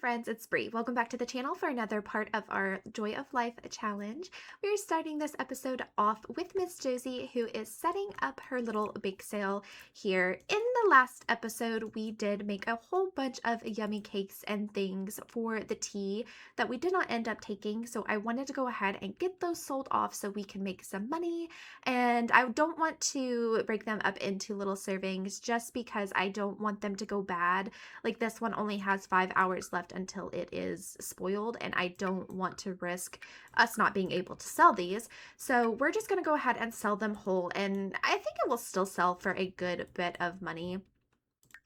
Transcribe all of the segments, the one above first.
friends, it's Bree. Welcome back to the channel for another part of our Joy of Life challenge. We're starting this episode off with Miss Josie, who is setting up her little bake sale here. In the last episode, we did make a whole bunch of yummy cakes and things for the tea that we did not end up taking, so I wanted to go ahead and get those sold off so we can make some money. And I don't want to break them up into little servings just because I don't want them to go bad. Like this one only has 5 hours left until it is spoiled, and I don't want to risk us not being able to sell these. So we're just going to go ahead and sell them whole, and I think it will still sell for a good bit of money.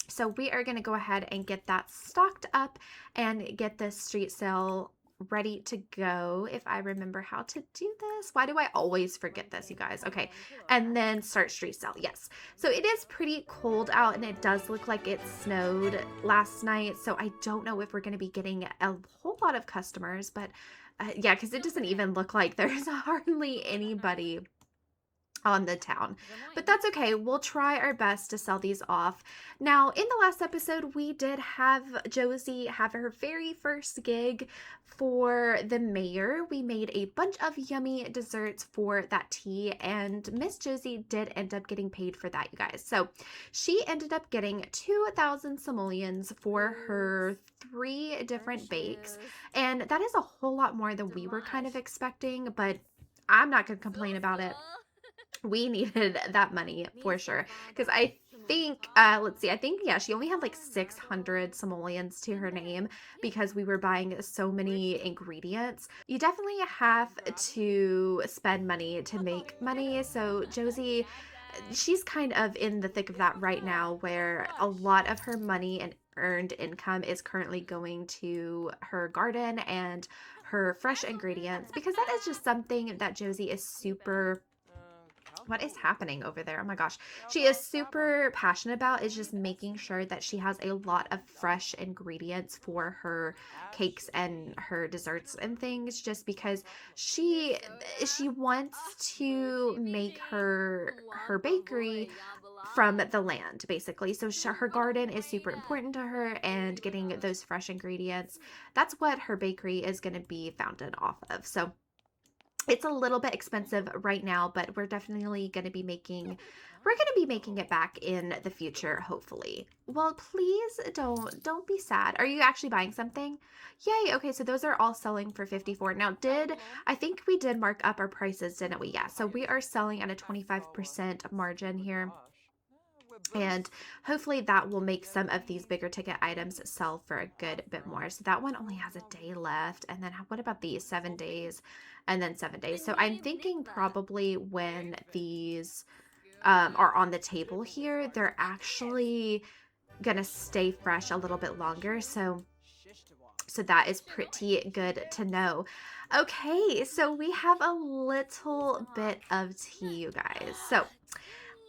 So we are going to go ahead and get that stocked up and get this street sale ready to go. If I remember how to do this. Why do I always forget this, you guys? Okay. And then start street sale. Yes. So it is pretty cold out, and it does look like it snowed last night. So I don't know if we're going to be getting a whole lot of customers, but yeah, because it doesn't even look like there's hardly anybody on the town, but that's okay. We'll try our best to sell these off. Now, in the last episode, we did have Josie have her very first gig for the mayor. We made a bunch of yummy desserts for that tea, and Miss Josie did end up getting paid for that, you guys. So she ended up getting 2,000 simoleons for her 3 different bakes, and that is a whole lot more than we were kind of expecting, but I'm not going to complain about it. We needed that money for sure, because I think let's see, I think yeah, she only had like 600 simoleons to her name because we were buying so many ingredients. You definitely have to spend money to make money. So Josie, she's kind of in the thick of that right now, where a lot of her money and earned income is currently going to her garden and her fresh ingredients, because that is just something that Josie is super— what is happening over there? Oh my gosh. She is super passionate about, is just making sure that she has a lot of fresh ingredients for her cakes and her desserts and things, just because she wants to make her bakery from the land, basically. So her garden is super important to her, and getting those fresh ingredients, that's what her bakery is going to be founded off of. So it's a little bit expensive right now, but we're definitely going to be making it back in the future, hopefully. Well, please don't be sad. Are you actually buying something? Yay. Okay, so those are all selling for 54. Now, I think we did mark up our prices, didn't we? Yeah. So we are selling at a 25% margin here. And hopefully that will make some of these bigger ticket items sell for a good bit more. So that one only has a day left. And then what about these 7 days and then 7 days? So I'm thinking probably when these are on the table here, they're actually going to stay fresh a little bit longer. So that is pretty good to know. Okay, so we have a little bit of tea, you guys. So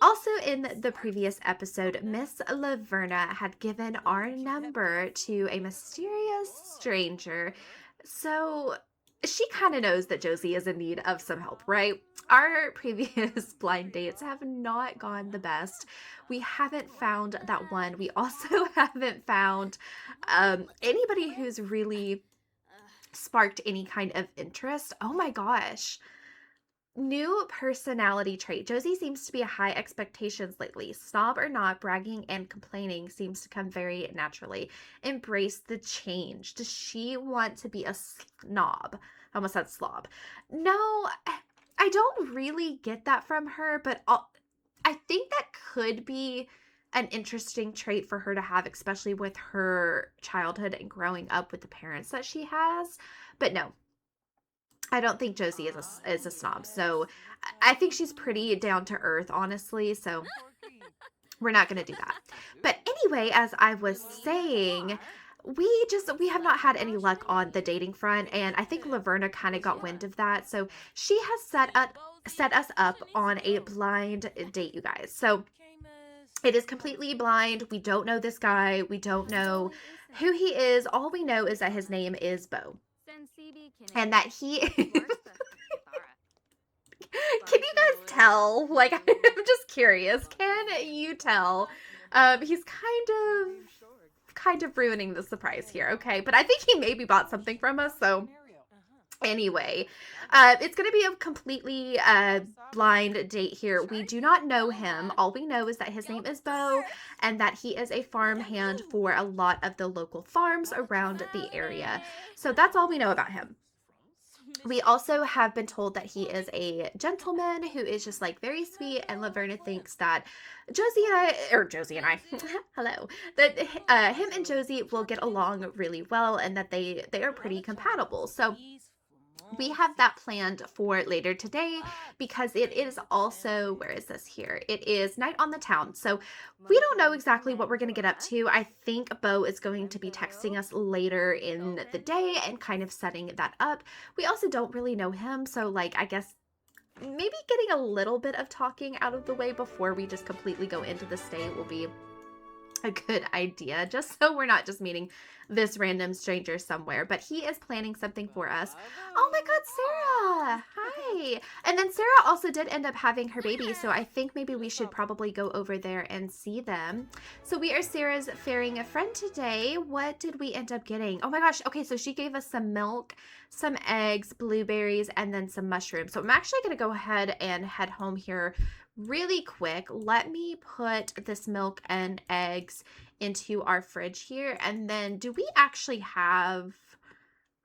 also in the previous episode, Miss Laverna had given our number to a mysterious stranger. So she kind of knows that Josie is in need of some help, right? Our previous blind dates have not gone the best. We haven't found that one. We also haven't found anybody who's really sparked any kind of interest. Oh my gosh. New personality trait. Josie seems to be a high expectations lately. Snob or not, bragging and complaining seems to come very naturally. Embrace the change. Does she want to be a snob? I almost said slob. No, I don't really get that from her, but I think that could be an interesting trait for her to have, especially with her childhood and growing up with the parents that she has. But no, I don't think Josie is a snob. So I think she's pretty down to earth, honestly. So we're not going to do that. But anyway, as I was saying, we have not had any luck on the dating front, and I think Laverna kind of got wind of that. So she has set us up on a blind date, you guys. So it is completely blind. We don't know this guy. We don't know who he is. All we know is that his name is Bo. And that he can you guys tell? Like, I'm just curious. Can you tell? He's kind of kind of ruining the surprise here, okay? But I think he maybe bought something from us, so anyway, it's going to be a completely blind date here. We do not know him. All we know is that his name is Bo and that he is a farm hand for a lot of the local farms around the area. So that's all we know about him. We also have been told that he is a gentleman who is just like very sweet, and Laverna thinks that Josie and I, hello, that him and Josie will get along really well and that they are pretty compatible. So we have that planned for later today because it is also, where is this here? It is night on the town. So we don't know exactly what we're going to get up to. I think Bo is going to be texting us later in the day and kind of setting that up. We also don't really know him. So like, I guess maybe getting a little bit of talking out of the way before we just completely go into the stay will be a good idea, just so we're not just meeting this random stranger somewhere. But he is planning something for us. Oh my god, Sarah! Hi! And then Sarah also did end up having her baby, so I think maybe we should probably go over there and see them. So we are Sarah's fairing a friend today. What did we end up getting? Oh my gosh, okay, so she gave us some milk, some eggs, blueberries, and then some mushrooms. So I'm actually going to go ahead and head home here really quick. Let me put this milk and eggs into our fridge here. And then do we actually have,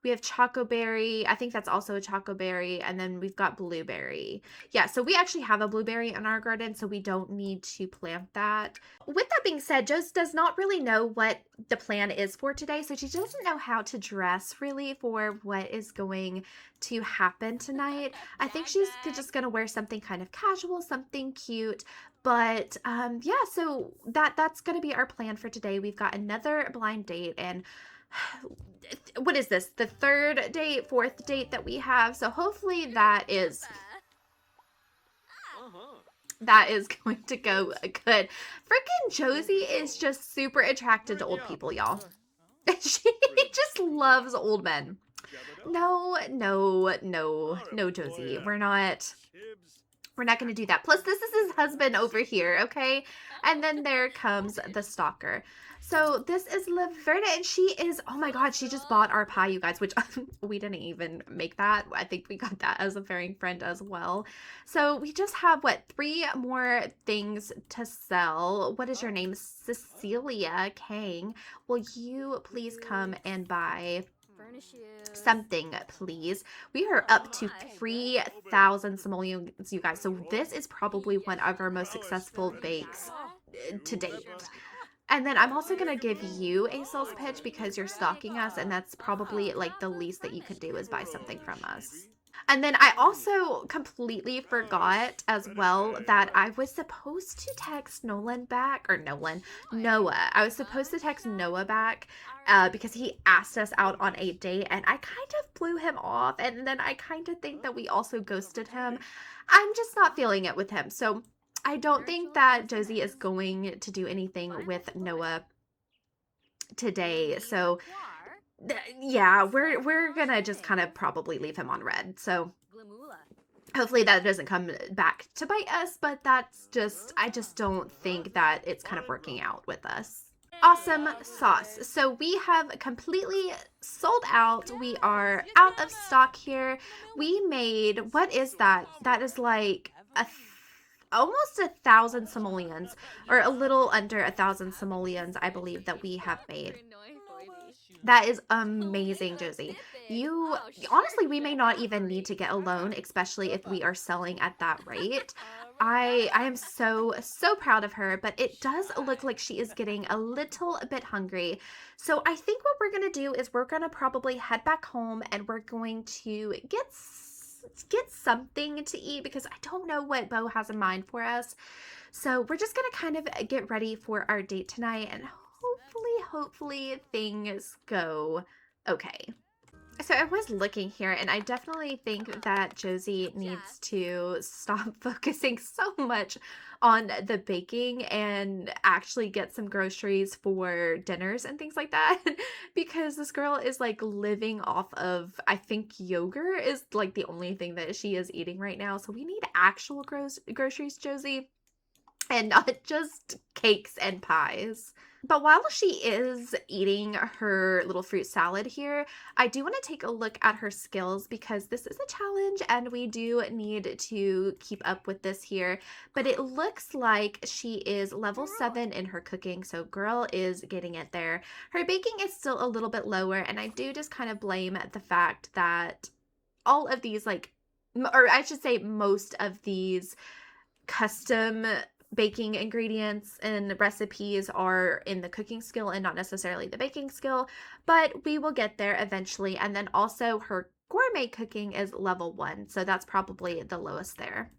we have chocoberry. I think that's also a chocoberry. And then we've got blueberry. Yeah, so we actually have a blueberry in our garden, so we don't need to plant that. With that being said, Josie does not really know what the plan is for today. So she doesn't know how to dress really for what is going to happen tonight. I think she's just going to wear something kind of casual, something cute. But yeah, so that's going to be our plan for today. We've got another blind date, and what is this? The third date, fourth date that we have. So hopefully that is going to go good. Freaking Josie is just super attracted to old people, y'all. She just loves old men. No, Josie. We're not going to do that. Plus, this is his husband over here, okay? And then there comes the stalker. So this is Laverna, and she is, oh my god, she just bought our pie, you guys, which we didn't even make that. I think we got that as a fairing friend as well. So we just have, what, 3 more things to sell. What is your name? Cecilia Kang. Will you please come and buy something, please? We are up to 3,000 simoleons, you guys. So this is probably one of our most successful bakes to date. And then I'm also going to give you a sales pitch because you're stalking us, and that's probably like the least that you could do is buy something from us. And then I also completely forgot as well that I was supposed to text Noah. I was supposed to text Noah back because he asked us out on a date, and I kind of blew him off. And then I kind of think that we also ghosted him. I'm just not feeling it with him. So I don't think that Josie is going to do anything with Noah today. So yeah, we're gonna just kind of probably leave him on red. So hopefully that doesn't come back to bite us, but that's just, I just don't think that it's kind of working out with us. Awesome sauce. So we have completely sold out. We are out of stock here. We made, what is that? That is like almost 1,000 simoleons, or a little under 1,000 simoleons, I believe, that we have made. That is amazing, Josie. You, honestly, we may not even need to get a loan, especially if we are selling at that rate. I am so proud of her, but it does look like she is getting a little bit hungry. So I think what we're going to do is we're going to probably head back home, and we're going to get something to eat because I don't know what Bo has in mind for us. So we're just going to kind of get ready for our date tonight, and hopefully things go okay. So I was looking here, and I definitely think that Josie needs to stop focusing so much on the baking and actually get some groceries for dinners and things like that, because this girl is like living off of, I think yogurt is like the only thing that she is eating right now. So we need actual groceries, Josie, and not just cakes and pies. But while she is eating her little fruit salad here, I do want to take a look at her skills because this is a challenge and we do need to keep up with this here. But it looks like she is level 7 in her cooking, so girl is getting it there. Her baking is still a little bit lower, and I do just kind of blame the fact that all of these, like, or I should say, most of these custom baking ingredients and recipes are in the cooking skill and not necessarily the baking skill, but we will get there eventually. And then also her gourmet cooking is level 1, so that's probably the lowest there.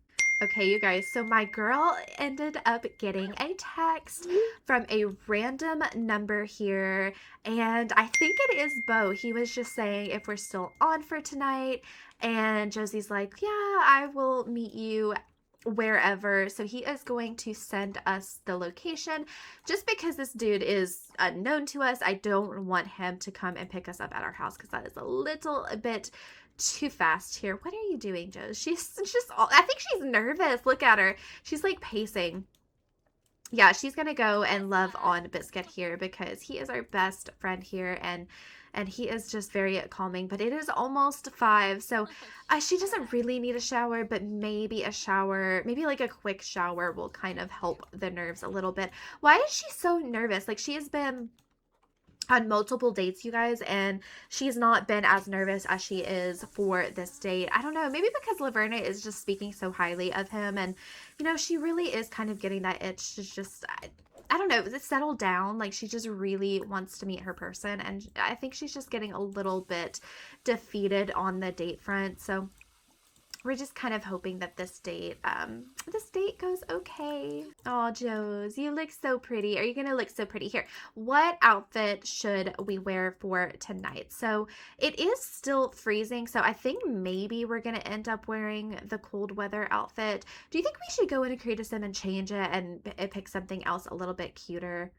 Okay, you guys, so my girl ended up getting a text from a random number here, and I think it is Bo. He was just saying if we're still on for tonight, and Josie's like, yeah, I will meet you wherever. So he is going to send us the location. Just because this dude is unknown to us, I don't want him to come and pick us up at our house because that is a little bit too fast here. What are you doing, Joe? She's just I think she's nervous. Look at her. She's like pacing. Yeah, she's gonna go and love on Biscuit here because he is our best friend here, and he is just very calming. But it is almost 5, so she doesn't really need a shower, but maybe a shower, maybe like a quick shower will kind of help the nerves a little bit. Why is she so nervous? Like, she has been on multiple dates, you guys, and she's not been as nervous as she is for this date. I don't know, maybe because Laverna is just speaking so highly of him, and she really is kind of getting that itch to just, I don't know, settle down. Like, she just really wants to meet her person, and I think she's just getting a little bit defeated on the date front. So we're just kind of hoping that this date goes okay. Oh, Joes, you look so pretty. Are you gonna look so pretty? Here, what outfit should we wear for tonight? So it is still freezing, so I think maybe we're gonna end up wearing the cold weather outfit. Do you think we should go into Create a Sim and change it and pick something else a little bit cuter?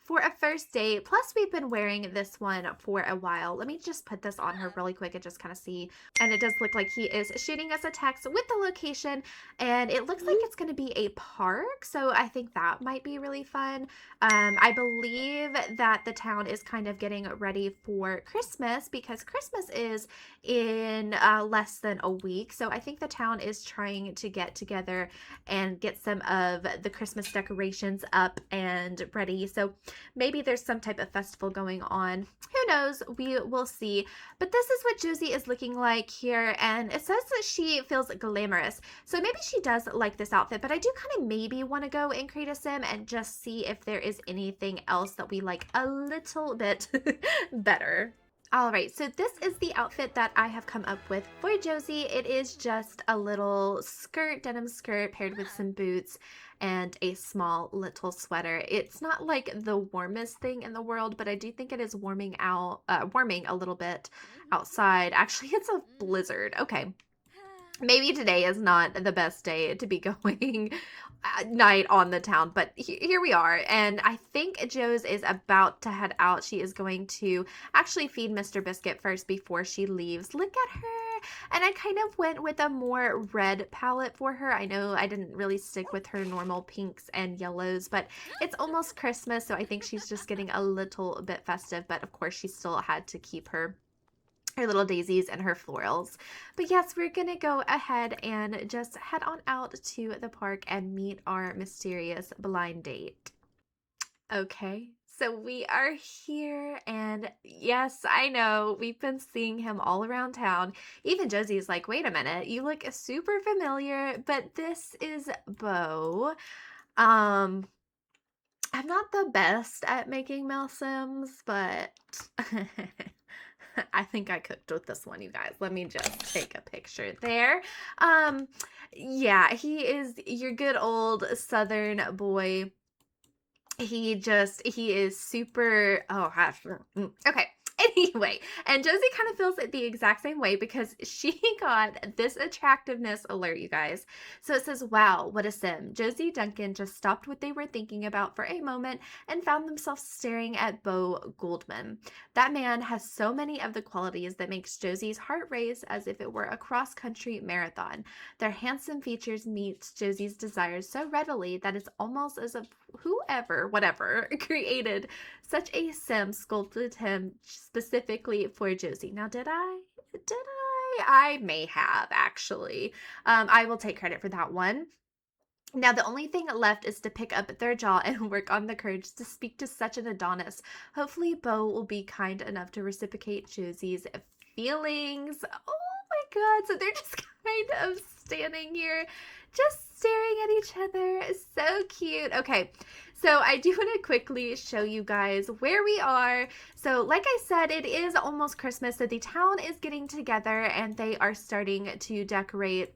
For a first date, plus we've been wearing this one for a while. Let me just put this on her really quick and just kind of see. And it does look like he is shooting us a text with the location, and it looks like it's going to be a park, so I think that might be really fun. I believe that the town is kind of getting ready for Christmas because Christmas is in less than a week, so I think the town is trying to get together and get some of the Christmas decorations up and ready. So maybe there's some type of festival going on. Who knows? We will see. But this is what Josie is looking like here, and it says that she feels glamorous. So maybe she does like this outfit, but I do kind of maybe want to go and create a sim and just see if there is anything else that we like a little bit better. All right, so this is the outfit that I have come up with for Josie. It is just a little skirt, denim skirt paired with some boots and a small little sweater. It's not like the warmest thing in the world, but I do think it is warming a little bit outside. Actually, it's a blizzard. Okay. Maybe today is not the best day to be going night on the town, but here we are. And I think Joe's is about to head out. She is going to actually feed Mr. Biscuit first before she leaves. Look at her. And I kind of went with a more red palette for her. I know I didn't really stick with her normal pinks and yellows, but it's almost Christmas, so I think she's just getting a little bit festive. But of course, she still had to keep her little daisies and her florals. But yes, we're gonna go ahead and just head on out to the park and meet our mysterious blind date. Okay, so we are here, and yes, I know we've been seeing him all around town. Even Josie's like, wait a minute, you look super familiar, but this is Bo. I'm not the best at making mouth sims, but I think I cooked with this one, you guys. Let me just take a picture there. Yeah, he is your good old Southern boy. He is super, okay. Anyway, and Josie kind of feels it the exact same way because she got this attractiveness alert, you guys. So it says, wow, what a sim. Josie Duncan just stopped what they were thinking about for a moment and found themselves staring at Beau Goldman. That man has so many of the qualities that makes Josie's heart race as if it were a cross-country marathon. Their handsome features meet Josie's desires so readily that it's almost as if whatever, created such a sim sculpted him specifically for Josie. Now, did I? Did I? I may have, actually. I will take credit for that one. Now, the only thing left is to pick up their jaw and work on the courage to speak to such an Adonis. Hopefully, Beau will be kind enough to reciprocate Josie's feelings. Oh my god. So they're just kind of standing here, just staring at each other. So cute. Okay. So I do want to quickly show you guys where we are. So like I said, it is almost Christmas. So the town is getting together and they are starting to decorate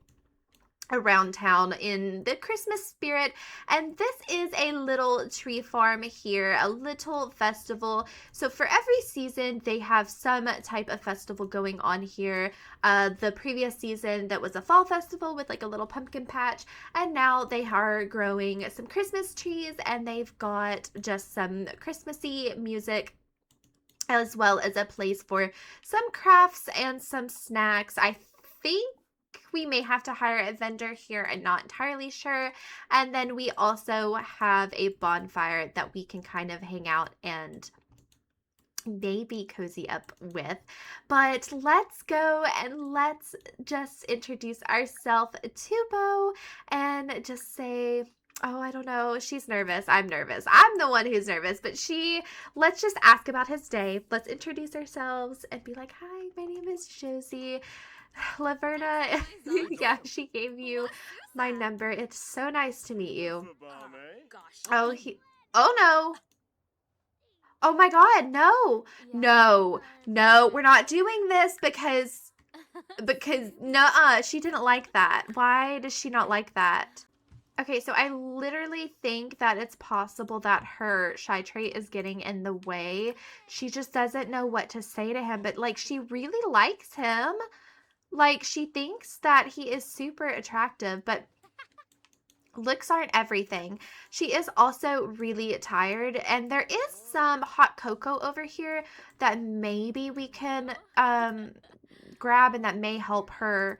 around town in the Christmas spirit. And this is a little tree farm here, a little festival. So for every season, they have some type of festival going on here. The previous season, that was a fall festival with like a little pumpkin patch. And now they are growing some Christmas trees and they've got just some Christmassy music, as well as a place for some crafts and some snacks. I think we may have to hire a vendor here. I'm not entirely sure. And then we also have a bonfire that we can kind of hang out and maybe cozy up with. But let's go and let's just introduce ourselves to Beau and just say, oh, I don't know. She's nervous. I'm nervous. I'm the one who's nervous. But let's just ask about his day. Let's introduce ourselves and be like, hi, my name is Josie. Laverna, yeah, she gave you my number. It's so nice to meet you. Oh, oh no. Oh my God, no, no, we're not doing this because, nuh-uh, she didn't like that. Why does she not like that? Okay, so I literally think that it's possible that her shy trait is getting in the way. She just doesn't know what to say to him, but like she really likes him. Like, she thinks that he is super attractive, but looks aren't everything. She is also really tired, and there is some hot cocoa over here that maybe we can grab, and that may help her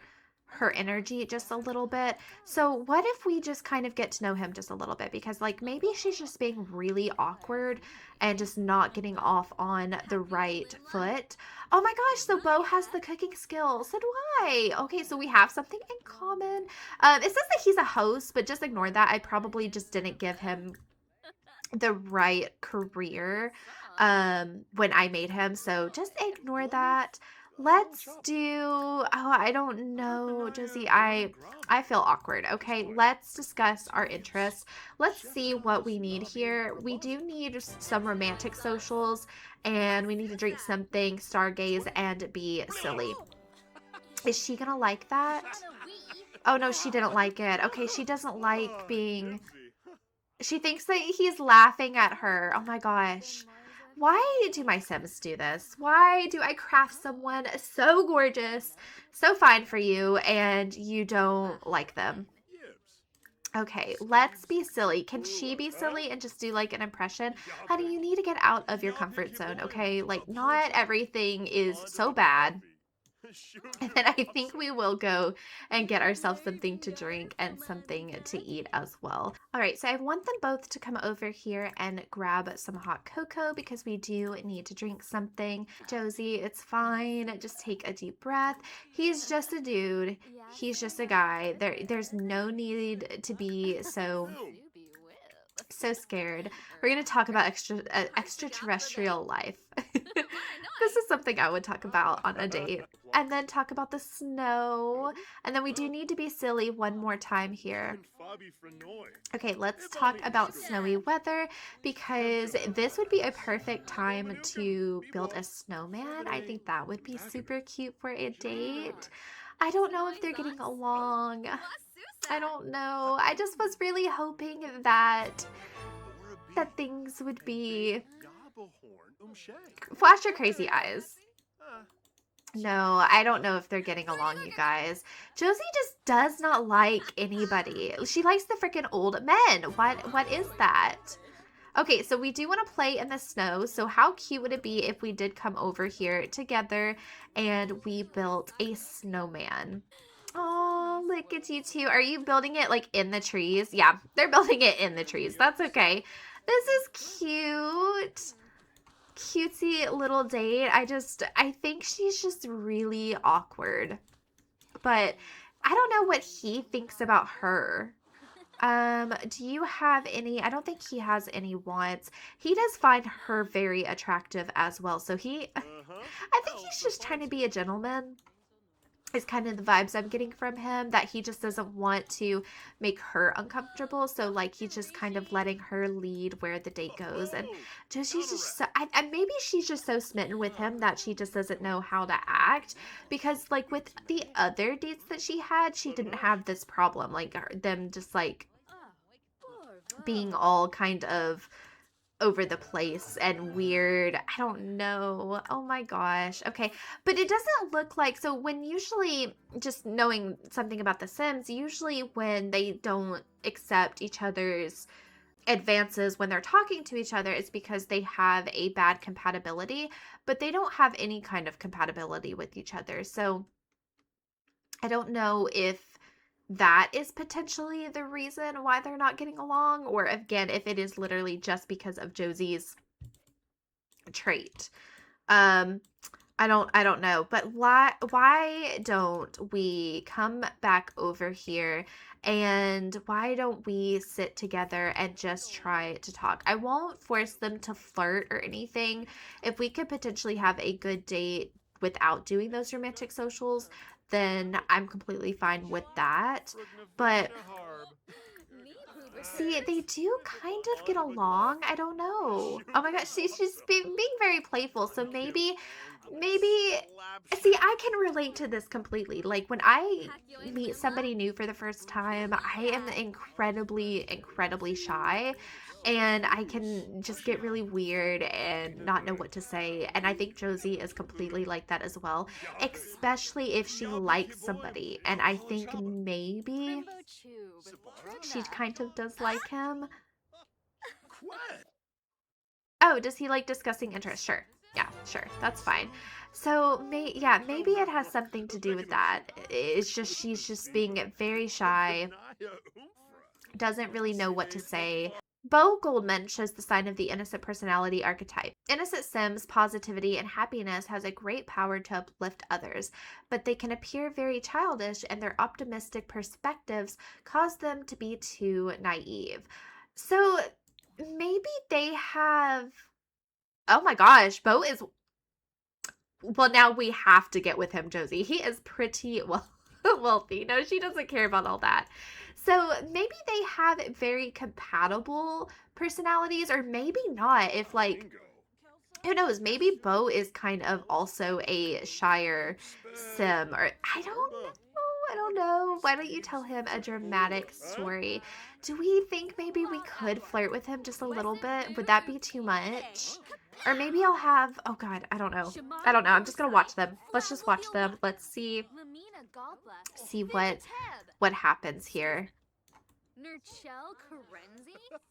energy just a little bit. So what if we just kind of get to know him just a little bit, because like maybe she's just being really awkward and just not getting off on the right foot. Oh my gosh, so Beau has the cooking skills. So do I. Okay, so we have something in common. It says that he's a host, but just ignore that. I probably just didn't give him the right career when I made him, so just ignore that. Let's do, oh, I don't know, Josie, I feel awkward. Okay, let's discuss our interests. Let's see what we need here. We do need some romantic socials, and we need to drink something, stargaze, and be silly. Is she gonna like that? Oh no, she didn't like it. Okay, she doesn't like being, she thinks that he's laughing at her. Oh my gosh. Why do my Sims do this? Why do I craft someone so gorgeous, so fine for you, and you don't like them? Okay, let's be silly. Can she be silly and just do like an impression? Honey, you need to get out of your comfort zone, okay? Like, not everything is so bad. And then I think we will go and get ourselves something to drink and something to eat as well. All right, so I want them both to come over here and grab some hot cocoa because we do need to drink something. Josie, it's fine. Just take a deep breath. He's just a dude. He's just a guy. There's no need to be so scared. We're going to talk about extraterrestrial life. This is something I would talk about on a date. And then talk about the snow. And then we do need to be silly one more time here. Okay, let's talk about snowy weather because this would be a perfect time to build a snowman. I think that would be super cute for a date. I don't know if they're getting along. I don't know. I just was really hoping that things would be Flash your crazy eyes. No, I don't know if they're getting along, you guys. Josie just does not like anybody. She likes the freaking old men. What is that? Okay, so we do want to play in the snow. So how cute would it be if we did come over here together and we built a snowman? Oh, look at you two. Are you building it like in the trees? Yeah, they're building it in the trees. That's okay. This is cute. Cutesy little date. I think she's just really awkward. But I don't know what he thinks about her. Do you have any? I don't think he has any wants. He does find her very attractive as well. So I think he's just trying to be a gentleman. Is kind of the vibes I'm getting from him, that he just doesn't want to make her uncomfortable. So like he's just kind of letting her lead where the date goes. And just she's just so, maybe she's just so smitten with him that she just doesn't know how to act, because like with the other dates that she had, she didn't have this problem, like them just like being all kind of over the place and weird. I don't know. Oh my gosh. Okay. But it doesn't look like, so when usually, just knowing something about The Sims, usually when they don't accept each other's advances when they're talking to each other, it's because they have a bad compatibility, but they don't have any kind of compatibility with each other. So I don't know if that is potentially the reason why they're not getting along, or again, if it is literally just because of Josie's trait. I don't know, but why don't we come back over here, and why don't we sit together and just try to talk? I won't force them to flirt or anything. If we could potentially have a good date without doing those romantic socials, then I'm completely fine with that. But see, they do kind of get along. I don't know. Oh my gosh, she's being very playful. So maybe, see, I can relate to this completely. Like when I meet somebody new for the first time, I am incredibly shy. And I can just get really weird and not know what to say. And I think Josie is completely like that as well, especially if she likes somebody. And I think maybe she kind of does like him. Oh, does he like discussing interests? Sure. Yeah, sure. That's fine. So, yeah, maybe it has something to do with that. It's just she's just being very shy, doesn't really know what to say. Bo Goldman shows the sign of the innocent personality archetype. Innocent Sims, positivity, and happiness has a great power to uplift others, but they can appear very childish, and their optimistic perspectives cause them to be too naive. So maybe they have. Oh my gosh, Bo is. Well, now we have to get with him, Josie. He is pretty wealthy. No, she doesn't care about all that. So maybe they have very compatible personalities, or maybe not. If like, who knows? Maybe Bo is kind of also a shyer sim, or I don't know. I don't know. Why don't you tell him a dramatic story? Do we think maybe we could flirt with him just a little bit? Would that be too much? Or maybe I'll have, oh God, I don't know. I don't know. I'm just gonna watch them. Let's just watch them. Let's see what happens here.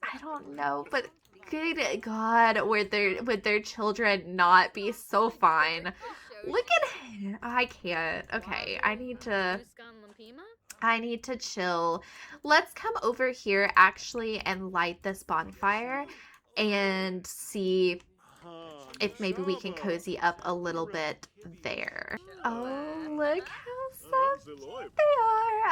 I don't know, but good God, would their children not be so fine? Look at him. I can't. Okay, I need to chill. Let's come over here actually and light this bonfire and see if maybe we can cozy up a little bit there. Oh, look how so cute they are.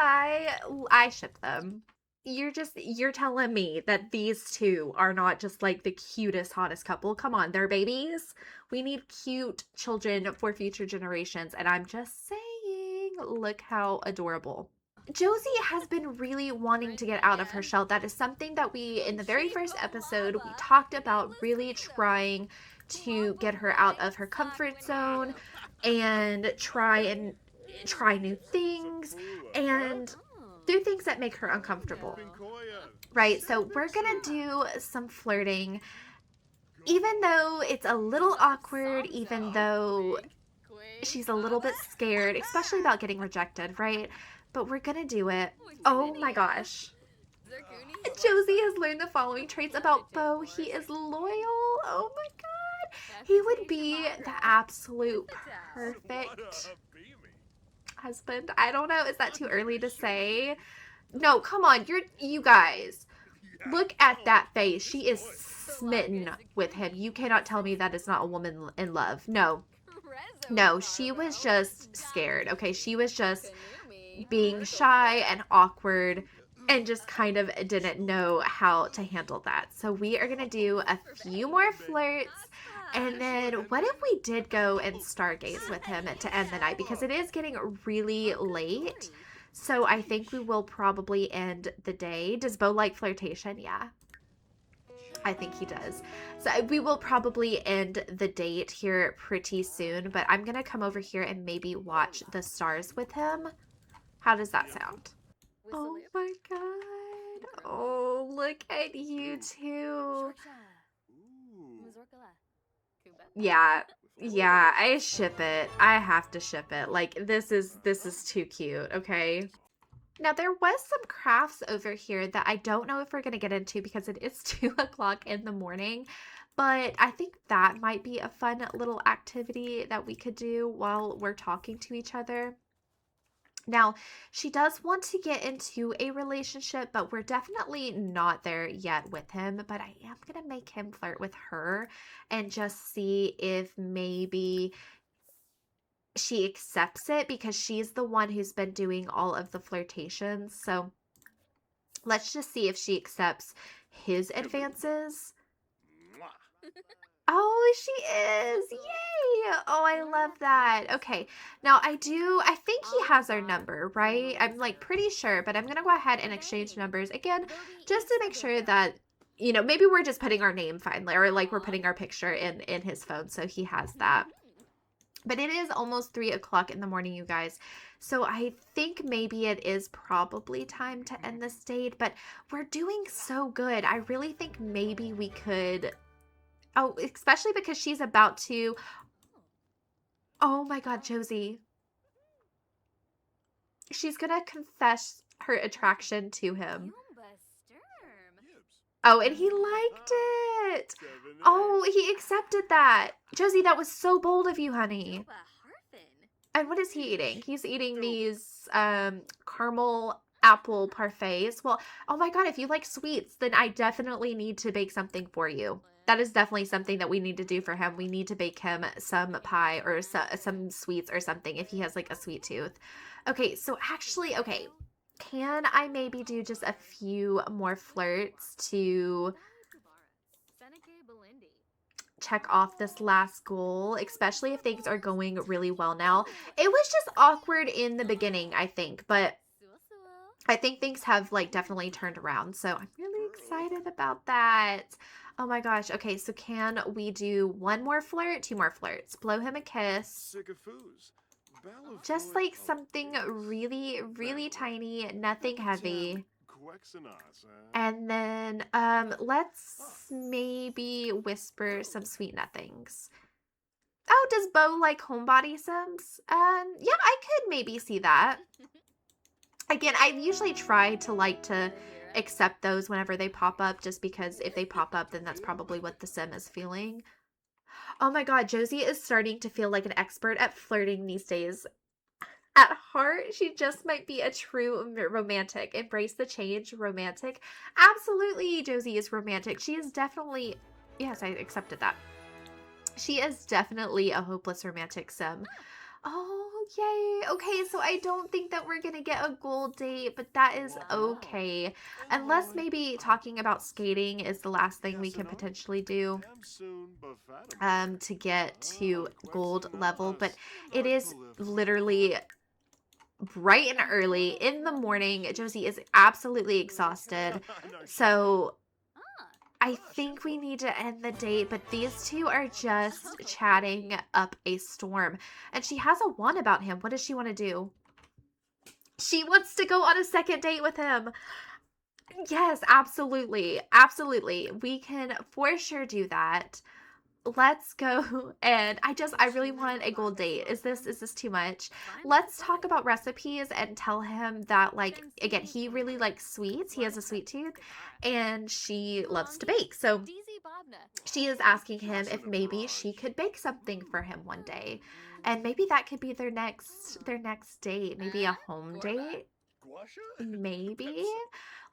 I ship them. You're telling me that these two are not just like the cutest, hottest couple. Come on, they're babies. We need cute children for future generations, and I'm just saying, look how adorable. Josie has been really wanting to get out of her shell. That is something that we, in the very first episode, we talked about, really trying to get her out of her comfort zone and try new things and do things that make her uncomfortable. Right? So we're gonna do some flirting. even though it's a little awkward, even though she's a little bit scared, especially about getting rejected, right? But we're gonna do it. Oh my gosh. Josie has learned the following traits about Bo. He is loyal. Oh my god. He would be the absolute perfect husband. I don't know. Is that too early to say? No, come on. You guys. Look at that face. She is smitten with him. You cannot tell me that is not a woman in love. No. No, she was just scared. Okay, she was just being shy and awkward and just kind of didn't know how to handle that. So we are going to do a few more flirts. And then what if we did go and stargaze with him to end the night? Because it is getting really late. So I think we will probably end the day. Does Bo like flirtation? Yeah. I think he does. So we will probably end the date here pretty soon. But I'm going to come over here and maybe watch the stars with him. How does that sound? Oh my god. Oh, look at you two. Yeah. Yeah, I ship it. I have to ship it. Like, this is too cute, okay? Now, there was some crafts over here that I don't know if we're going to get into because it is 2 o'clock in the morning. But I think that might be a fun little activity that we could do while we're talking to each other. Now, she does want to get into a relationship, but we're definitely not there yet with him. But I am going to make him flirt with her and just see if maybe she accepts it because she's the one who's been doing all of the flirtations. So let's just see if she accepts his advances. Oh, she is. Yay. Oh, I love that. Okay. Now I think he has our number, right? I'm like pretty sure, but I'm going to go ahead and exchange numbers again, just to make sure that, you know, maybe we're just putting our name finally, or like we're putting our picture in his phone. So he has that. But it is almost 3 o'clock in the morning, you guys. So I think maybe it is probably time to end this date, but we're doing so good. I really think maybe we could. Oh, especially because she's about to. Oh my God, Josie. She's going to confess her attraction to him. Oh, and he liked it. Oh, he accepted that. Josie, that was so bold of you, honey. And what is he eating? He's eating these caramel apple parfaits. Well, oh my God, if you like sweets, then I definitely need to bake something for you. That is definitely something that we need to do for him. We need to bake him some pie or some sweets or something if he has like a sweet tooth. Okay, so actually, okay. Can I maybe do just a few more flirts to check off this last goal, especially if things are going really well now? It was just awkward in the beginning, I think, but I think things have like definitely turned around. So I'm really excited about that. Oh my gosh. Okay, so can we do one more flirt, 2 more flirts? Blow him a kiss. Just like something really, really tiny, nothing heavy. And then let's maybe whisper some sweet nothings. Oh, does Bo like homebody sims? Yeah, I could maybe see that. Again, I usually try to accept those whenever they pop up, just because if they pop up, then that's probably what the sim is feeling. Oh my God, Josie is starting to feel like an expert at flirting these days. At heart, she just might be a true romantic. Embrace the change, romantic. Absolutely, Josie is romantic. She is definitely, yes, I accepted that. She is definitely a hopeless romantic sim. Oh, yay. Okay, so I don't think that we're going to get a gold date, but that is okay. Unless maybe talking about skating is the last thing we can potentially do to get to gold level. But it is literally bright and early in the morning. Josie is absolutely exhausted. So I think we need to end the date, but these two are just chatting up a storm. And she has a one about him. What does she want to do? She wants to go on a second date with him. Yes, absolutely. Absolutely. We can for sure do that. Let's go. And I really wanted a gold date. Is this too much? Let's talk about recipes and tell him that, like, again, he really likes sweets. He has a sweet tooth and she loves to bake. So she is asking him if maybe she could bake something for him one day. And maybe that could be their next date, maybe a home date. Maybe.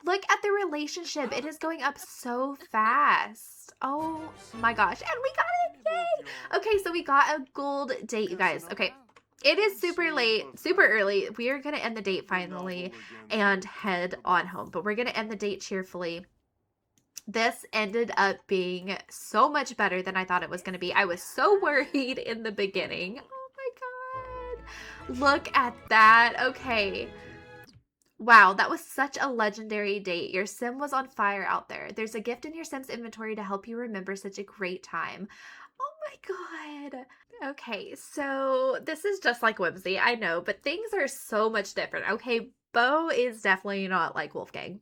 Look at the relationship. It is going up so fast. Oh my gosh. And we got it. Yay. Okay, so we got a gold date, you guys. Okay. It is super late, super early. We are going to end the date finally and head on home. But we're going to end the date cheerfully. This ended up being so much better than I thought it was going to be. I was so worried in the beginning. Oh my God. Look at that. Okay. Wow, that was such a legendary date. Your sim was on fire out there. There's a gift in your sim's inventory to help you remember such a great time. Oh my God. Okay, so this is just like Whimsy, I know, but things are so much different. Okay, Bo is definitely not like Wolfgang.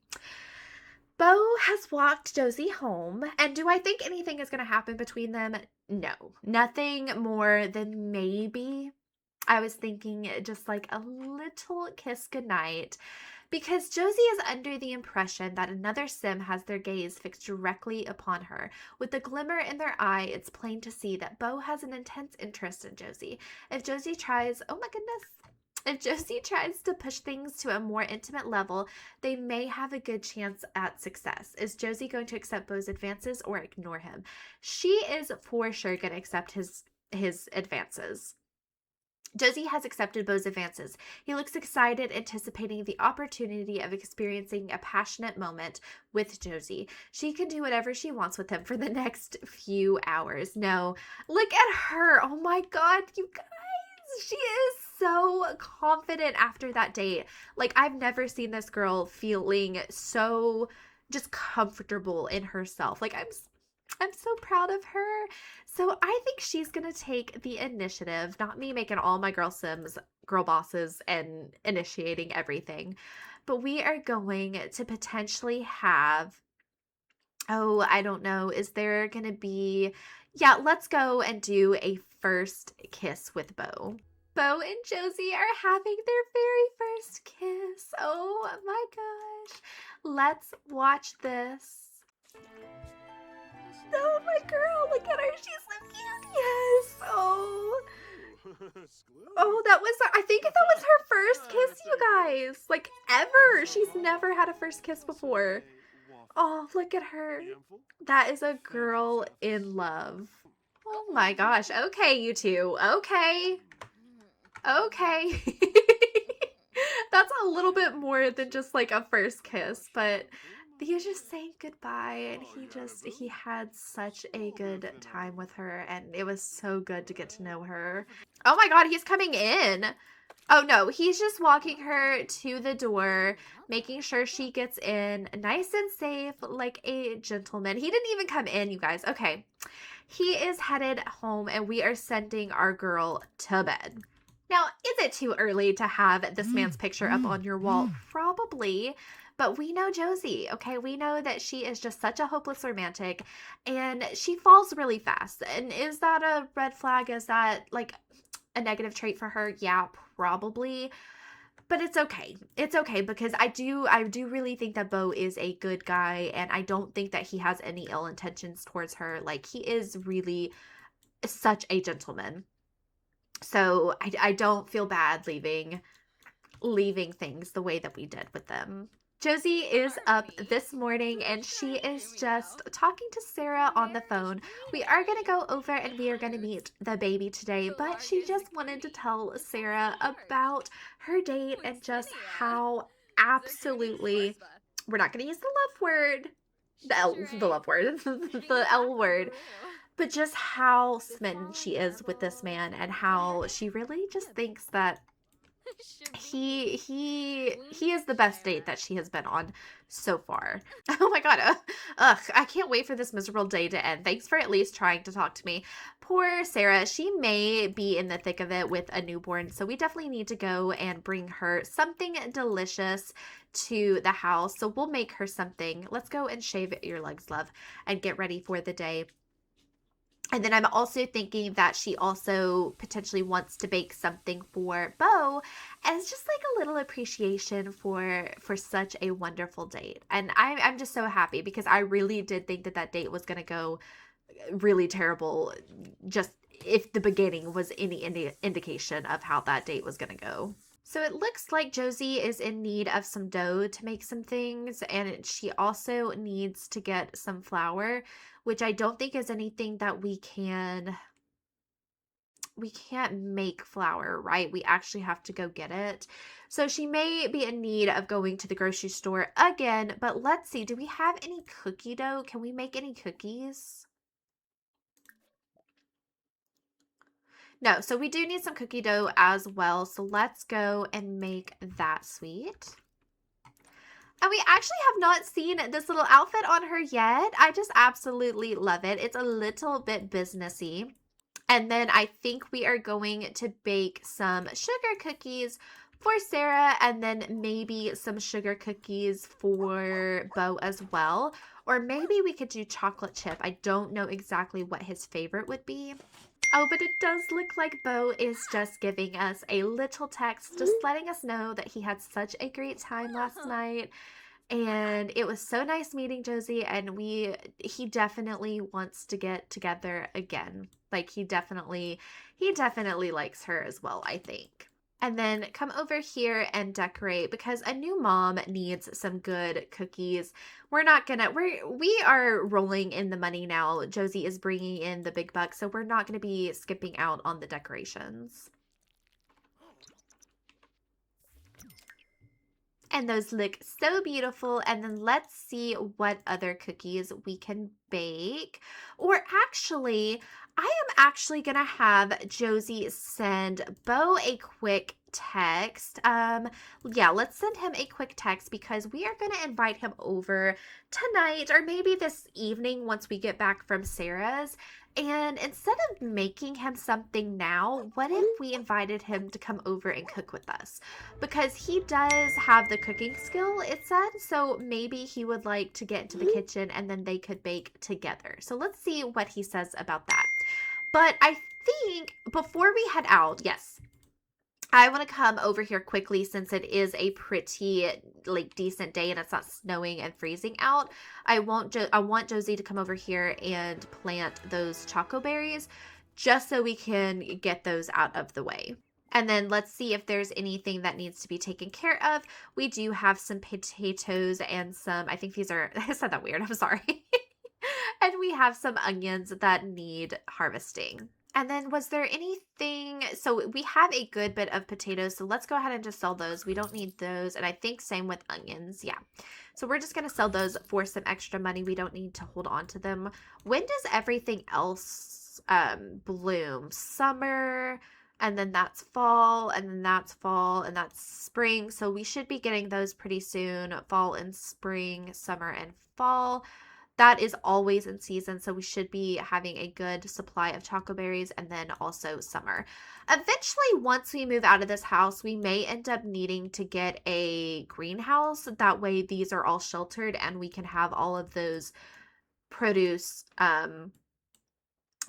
Bo has walked Josie home, and do I think anything is going to happen between them? No, nothing more than maybe I was thinking just like a little kiss goodnight, because Josie is under the impression that another sim has their gaze fixed directly upon her. With the glimmer in their eye, it's plain to see that Bo has an intense interest in Josie. If Josie tries, oh my goodness, if Josie tries to push things to a more intimate level, they may have a good chance at success. Is Josie going to accept Bo's advances or ignore him? She is for sure going to accept his advances. Josie has accepted Bo's advances. He looks excited, anticipating the opportunity of experiencing a passionate moment with Josie. She can do whatever she wants with him for the next few hours. No, look at her. Oh my God, you guys. She is so confident after that date. Like, I've never seen this girl feeling so just comfortable in herself. Like, I'm so proud of her. So I think she's going to take the initiative, not me making all my girl sims girl bosses and initiating everything. But we are going to potentially have, oh, I don't know, is there going to be, yeah, let's go and do a first kiss with Bo. Bo and Josie are having their very first kiss. Oh my gosh. Let's watch this. Oh, my girl, look at her. She's so cute. Yes. Oh. Oh, that was, I think that was her first kiss, you guys. Like, ever. She's never had a first kiss before. Oh, look at her. That is a girl in love. Oh my gosh. Okay, you two. Okay. Okay. That's a little bit more than just like a first kiss, but he just saying goodbye, and he had such a good time with her, and it was so good to get to know her. Oh my God, he's coming in. Oh no, he's just walking her to the door, making sure she gets in nice and safe like a gentleman. He didn't even come in, you guys. Okay. He is headed home, and we are sending our girl to bed. Now, is it too early to have this man's picture up on your wall? Probably. But we know Josie, okay? We know that she is just such a hopeless romantic, and she falls really fast. And is that a red flag? Is that like a negative trait for her? Yeah, probably. But it's okay. It's okay, because I do really think that Bo is a good guy, and I don't think that he has any ill intentions towards her. Like, he is really such a gentleman. So I don't feel bad leaving things the way that we did with them. Josie is up this morning, and she is just talking to Sarah on the phone. We are going to go over and we are going to meet the baby today, but she just wanted to tell Sarah about her date and just how absolutely, we're not going to use the love word, the love word, the L word, but just how smitten she is with this man, and how she really just thinks that He is the best date that she has been on so far. Oh my god. Ugh, I can't wait for this miserable day to end. Thanks for at least trying to talk to me. Poor Sarah. She may be in the thick of it with a newborn, so we definitely need to go and bring her something delicious to the house. So we'll make her something. Let's go and shave your legs, love, and get ready for the day. And then I'm also thinking that she also potentially wants to bake something for Beau as just like a little appreciation for such a wonderful date. And I'm just so happy because I really did think that that date was going to go really terrible, just if the beginning was any indication of how that date was going to go. So it looks like Josie is in need of some dough to make some things, and she also needs to get some flour, which I don't think is anything that we can't make flour, right? We actually have to go get it. So she may be in need of going to the grocery store again, but let's see, do we have any cookie dough? Can we make any cookies? No, so we do need some cookie dough as well. So let's go and make that sweet. And we actually have not seen this little outfit on her yet. I just absolutely love it. It's a little bit businessy. And then I think we are going to bake some sugar cookies for Sarah and then maybe some sugar cookies for Beau as well. Or maybe we could do chocolate chip. I don't know exactly what his favorite would be. Oh, but it does look like Beau is just giving us a little text, just letting us know that he had such a great time last night. And it was so nice meeting Josie, and he definitely wants to get together again. Like he definitely likes her as well, I think. And then come over here and decorate because a new mom needs some good cookies. We are rolling in the money now. Josie is bringing in the big bucks, so we're not going to be skipping out on the decorations. And those look so beautiful. And then let's see what other cookies we can bake. Or actually, I am actually going to have Josie send Beau a quick text. Yeah, let's send him a quick text because we are going to invite him over tonight or maybe this evening once we get back from Sarah's. And instead of making him something now, what if we invited him to come over and cook with us? Because he does have the cooking skill, it said, so maybe he would like to get into the kitchen and then they could bake together. So let's see what he says about that. But I think before we head out, yes, I want to come over here quickly since it is a pretty like decent day and it's not snowing and freezing out. I want Josie to come over here and plant those choco berries just so we can get those out of the way. And then let's see if there's anything that needs to be taken care of. We do have some potatoes and some, I think these are, I said that weird, I'm sorry. And we have some onions that need harvesting. And then was there anything, so we have a good bit of potatoes, so let's go ahead and just sell those. We don't need those, and I think same with onions, yeah. So we're just going to sell those for some extra money. We don't need to hold on to them. When does everything else bloom? Summer, and then that's fall, and then that's fall, and that's spring. So we should be getting those pretty soon. Fall and spring, summer and fall. That is always in season, so we should be having a good supply of choco berries and then also summer. Eventually, once we move out of this house, we may end up needing to get a greenhouse. That way these are all sheltered and we can have all of those produce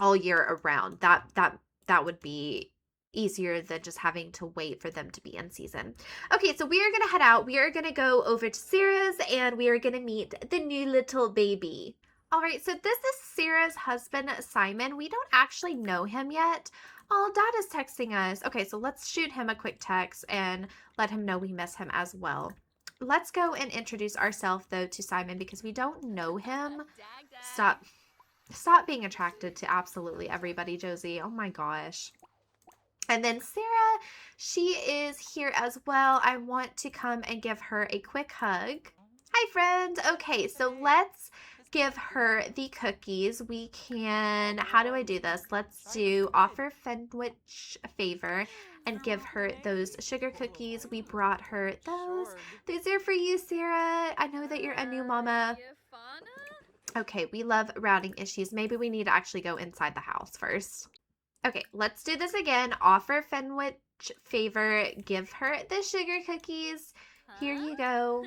all year around. That would be easier than just having to wait for them to be in season. Okay, so we are going to head out. We are going to go over to Sarah's and we are going to meet the new little baby. All right, so this is Sarah's husband, Simon. We don't actually know him yet. Oh, Dad is texting us. Okay, so let's shoot him a quick text and let him know we miss him as well. Let's go and introduce ourselves, though, to Simon because we don't know him. Stop being attracted to absolutely everybody, Josie. Oh my gosh. And then Sarah, she is here as well. I want to come and give her a quick hug. Hi, friend. Okay, so let's give her the cookies. We can, how do I do this? Let's do offer Fenwich a favor. and give her those sugar cookies. We brought her those. Shorg. These are for you, Sarah. I know that you're a new mama. Okay, we love routing issues. Maybe we need to actually go inside the house first. Okay, let's do this again. Offer Fenwich favor. Give her the sugar cookies. Here you go.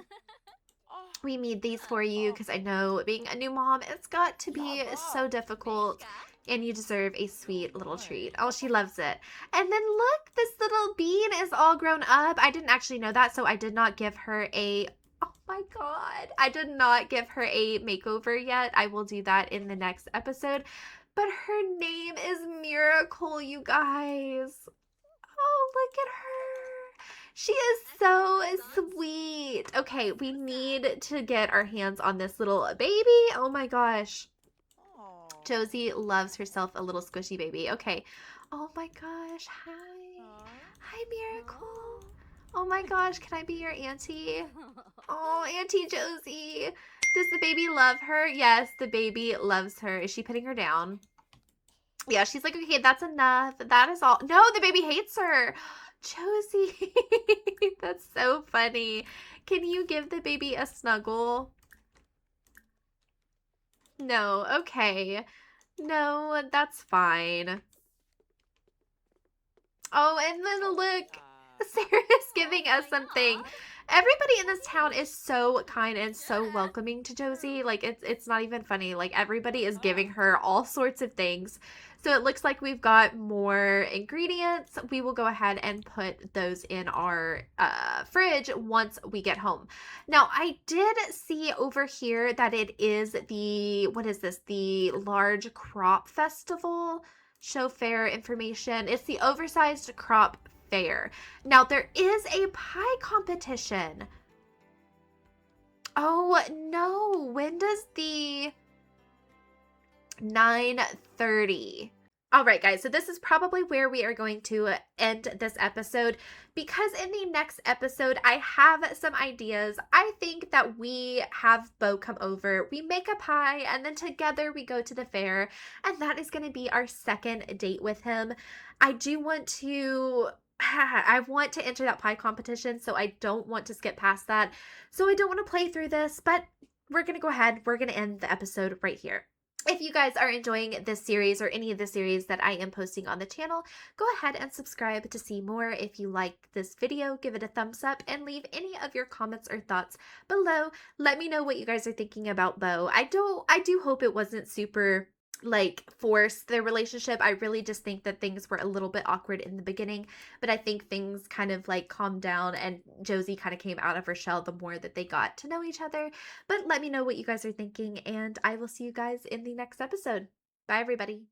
We made these for you because I know being a new mom, it's got to be so difficult. And you deserve a sweet little treat. Oh, she loves it. And then look, this little bean is all grown up. I didn't actually know that, so I did not give her a... Oh my god. I did not give her a makeover yet. I will do that in the next episode. But her name is Miracle, you guys. Oh, look at her. She is so sweet. Okay, we need to get our hands on this little baby. Oh my gosh. Josie loves herself a little squishy baby. Okay. Oh my gosh. Hi. Hi, Miracle. Oh my gosh. Can I be your auntie? Oh, Auntie Josie. Does the baby love her? Yes, the baby loves her. Is she putting her down? Yeah, she's like, okay, that's enough. That is all. No, the baby hates her. Josie. That's so funny. Can you give the baby a snuggle? No, okay. No, that's fine. Oh, and then look, Sarah's giving us something. Everybody in this town is so kind and so welcoming to Josie. Like, it's not even funny. Like, everybody is giving her all sorts of things. So it looks like we've got more ingredients. We will go ahead and put those in our fridge once we get home. Now, I did see over here that it is the, what is this? The Large Crop Festival show fair information. It's the Oversized Crop Fair. Now, there is a pie competition. Oh, no. When does the 9:30? All right, guys, so this is probably where we are going to end this episode because in the next episode, I have some ideas. I think that we have Beau come over, we make a pie, and then together we go to the fair, and that is going to be our second date with him. I do want to... I want to enter that pie competition, so I don't want to skip past that. So I don't want to play through this, but we're going to go ahead. We're going to end the episode right here. If you guys are enjoying this series or any of the series that I am posting on the channel, go ahead and subscribe to see more. If you like this video, give it a thumbs up and leave any of your comments or thoughts below. Let me know what you guys are thinking about Beau. I do hope it wasn't super like force their relationship. I really just think that things were a little bit awkward in the beginning, but I think things kind of like calmed down and Josie kind of came out of her shell the more that they got to know each other. But let me know what you guys are thinking, and I will see you guys in the next episode. Bye, everybody.